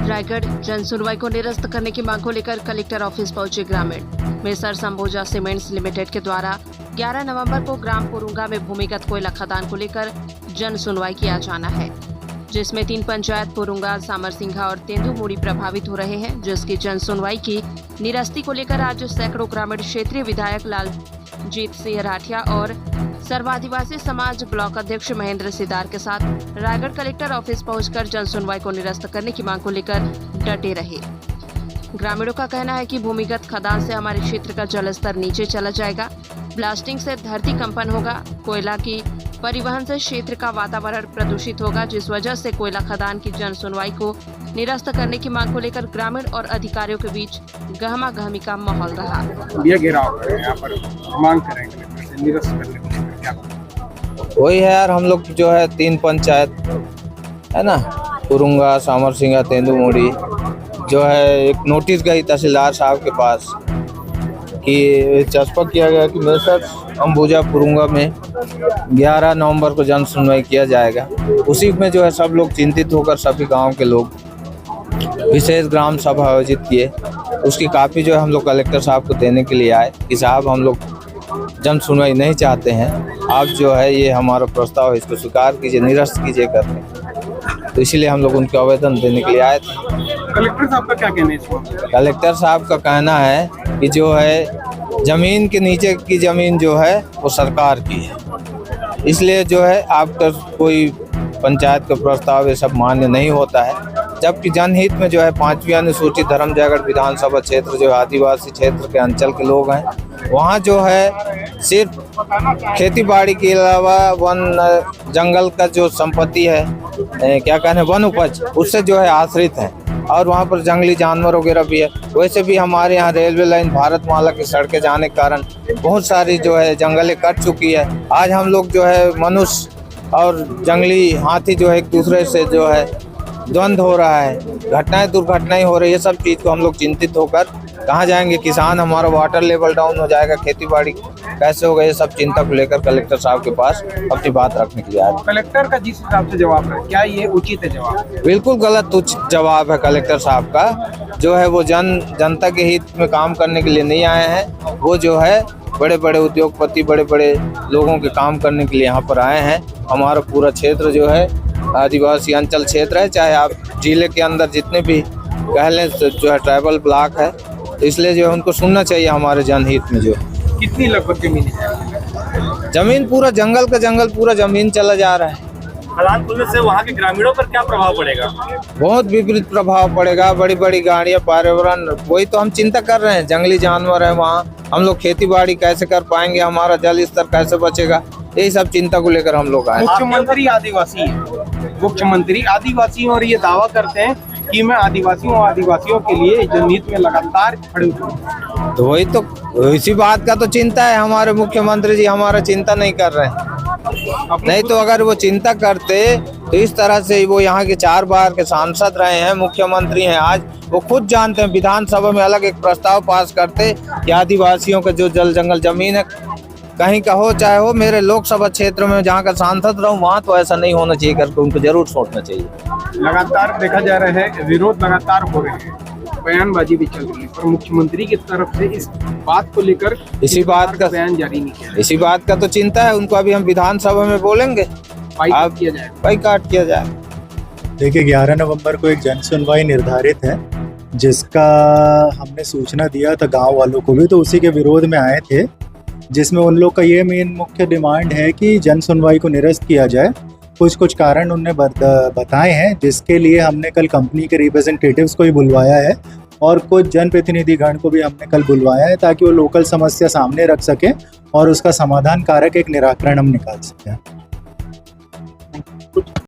रायगढ़ जन सुनवाई को निरस्त करने की मांग को लेकर कलेक्टर ऑफिस पहुंचे ग्रामीण। मेसर्स अंबुजा सीमेंट्स लिमिटेड के द्वारा 11 नवंबर को ग्राम पुरुंगा में भूमिगत कोयला खदान को लेकर जन सुनवाई किया जाना है, जिसमें 3 पंचायत पुरुंगा, सामरसिंघा और तेंदुमुड़ी प्रभावित हो रहे हैं, जिसकी जन सुनवाई की निरस्ती को लेकर आज सैकड़ों ग्रामीण क्षेत्रीय विधायक लालजीत सिंह राठिया और सर्व आदिवासी समाज ब्लॉक अध्यक्ष महेंद्र सिदार के साथ रायगढ़ कलेक्टर ऑफिस पहुंचकर जन सुनवाई को निरस्त करने की मांग को लेकर डटे रहे। ग्रामीणों का कहना है कि भूमिगत खदान से हमारे क्षेत्र का जलस्तर नीचे चला जाएगा, ब्लास्टिंग से धरती कंपन होगा, कोयला की परिवहन से क्षेत्र का वातावरण प्रदूषित होगा, जिस वजह से कोयला खदान की जन सुनवाई को निरस्त करने की मांग को लेकर ग्रामीण और अधिकारियों के बीच गहमा गहमी का माहौल रहा। ये घेराव यहाँ पर मांग करेंगे निरस्त करने को लेकर क्या? वही है यार, हम लोग जो है 3 पंचायत है ना, पुरुंगा, सामरसिंघा, तेंदुमुड़ी, जो है एक नोटिस गई तहसीलदार साहब के पास कि चस्पा किया गया कि मेसर्स अंबुजा पुरुंगा में 11 नवंबर को जन सुनवाई किया जाएगा। उसी में जो है सब लोग चिंतित होकर सभी गांव के लोग विशेष ग्राम सभा आयोजित किए। उसकी कापी जो है हम लोग कलेक्टर साहब को देने के लिए आए कि साहब हम लोग जन सुनवाई नहीं चाहते हैं, आप जो है ये हमारा प्रस्ताव है इसको स्वीकार कीजिए, निरस्त कीजिए करके। तो इसीलिए हम लोग उनके आवेदन देने के लिए आए थे। कलेक्टर साहब का क्या कहना है इसको? कलेक्टर साहब का कहना है कि जो है जमीन के नीचे की जमीन जो है वो सरकार की है, इसलिए जो है आपका कोई पंचायत का प्रस्ताव ये सब मान्य नहीं होता है। जबकि जनहित में जो है 5वीं अनुसूचित धर्मजयगढ़ विधानसभा क्षेत्र जो आदिवासी क्षेत्र के अंचल के लोग हैं, वहाँ जो है सिर्फ खेती बाड़ी के अलावा वन जंगल का जो संपत्ति है, क्या कहने वन उपज, उससे जो है आश्रित है और वहाँ पर जंगली जानवर वगैरह भी है। वैसे भी हमारे यहाँ रेलवे लाइन भारतमाला की सड़कें जाने के कारण बहुत सारी जो है जंगलें कट चुकी है। आज हम लोग जो है मनुष्य और जंगली हाथी जो है एक दूसरे से जो है द्वंद्व हो रहा है, घटनाएं दुर्घटनाएं हो रही है। सब चीज़ को हम लोग चिंतित होकर कहाँ जाएंगे, किसान हमारा वाटर लेवल डाउन हो जाएगा, खेती बाड़ी कैसे होगा, ये सब चिंता को लेकर कलेक्टर साहब के पास अपनी बात रखने के लिए आए। कलेक्टर का जिस हिसाब से जवाब है, क्या ये उचित है जवाब? बिल्कुल गलत जवाब है कलेक्टर साहब का। जो है वो जनता के हित में काम करने के लिए नहीं आए हैं, वो जो है बड़े बड़े उद्योगपति, बड़े बड़े लोगों के काम करने के लिए यहाँ पर आए हैं। हमारा पूरा क्षेत्र जो है आदिवासी अंचल क्षेत्र है, चाहे आप जिले के अंदर जितने भी कह लें जो है ट्राइबल ब्लॉक है, तो इसलिए जो है उनको सुनना चाहिए हमारे जनहित में। जो कितनी लगभग जमीन है? जमीन पूरा जंगल का जंगल, पूरा जमीन चला जा रहा है। खदान खुलने से वहाँ के ग्रामीणों पर क्या प्रभाव पड़ेगा? बहुत विपरीत प्रभाव पड़ेगा। बड़ी बड़ी गाड़ियाँ, पर्यावरण, वही तो हम चिंता कर रहे हैं। जंगली जानवर है वहाँ, हम लोग खेती बाड़ी कैसे कर पाएंगे, हमारा जल स्तर कैसे बचेगा, यही सब चिंता को लेकर हम लोग आए। मुख्यमंत्री आदिवासी है, मुख्यमंत्री आदिवासी, और ये दावा करते हैं कि मैं आदिवासियों के लिए जनहित में लगातार खड़े हूँ। तो वही तो, इसी बात का तो चिंता है। हमारे मुख्यमंत्री जी हमारा चिंता नहीं कर रहे हैं। नहीं तो अगर वो चिंता करते तो इस तरह से वो यहाँ के 4 बार के सांसद रहे हैं, मुख्यमंत्री हैं, आज वो खुद जानते हैं। विधानसभा में अलग एक प्रस्ताव पास करते कि आदिवासियों का जो जल जंगल जमीन है कहीं का हो चाहे हो मेरे लोकसभा क्षेत्र में जहाँ का सांसद रहूं, वहाँ तो ऐसा नहीं होना चाहिए करके उनको जरूर सोचना चाहिए। लगातार देखा जा रहा है विरोध लगातार हो रहे हैं, बयानबाजी भी चल रही है, पर मुख्यमंत्री की तरफ से इस बात को लेकर इसी बात का बयान जारी नहीं किया। इसी बात का तो चिंता है उनको। अभी हम विधानसभा में बोलेंगे, बाइकाट किया जाए, बाइकाट किया जाए। देखिए 11 नवंबर को एक जन सुनवाई निर्धारित है, जिसका हमने सूचना दिया था गांव वालों को भी, तो उसी के विरोध में आए थे, जिसमें उन लोग का ये मेन मुख्य डिमांड है कि जन सुनवाई को निरस्त किया जाए। कुछ कारण उनने बताए हैं, जिसके लिए हमने कल कंपनी के रिप्रेजेंटेटिव्स को ही बुलवाया है और कुछ जनप्रतिनिधि गण को भी हमने कल बुलवाया है, ताकि वो लोकल समस्या सामने रख सकें और उसका समाधान कारक एक निराकरण हम निकाल सकें।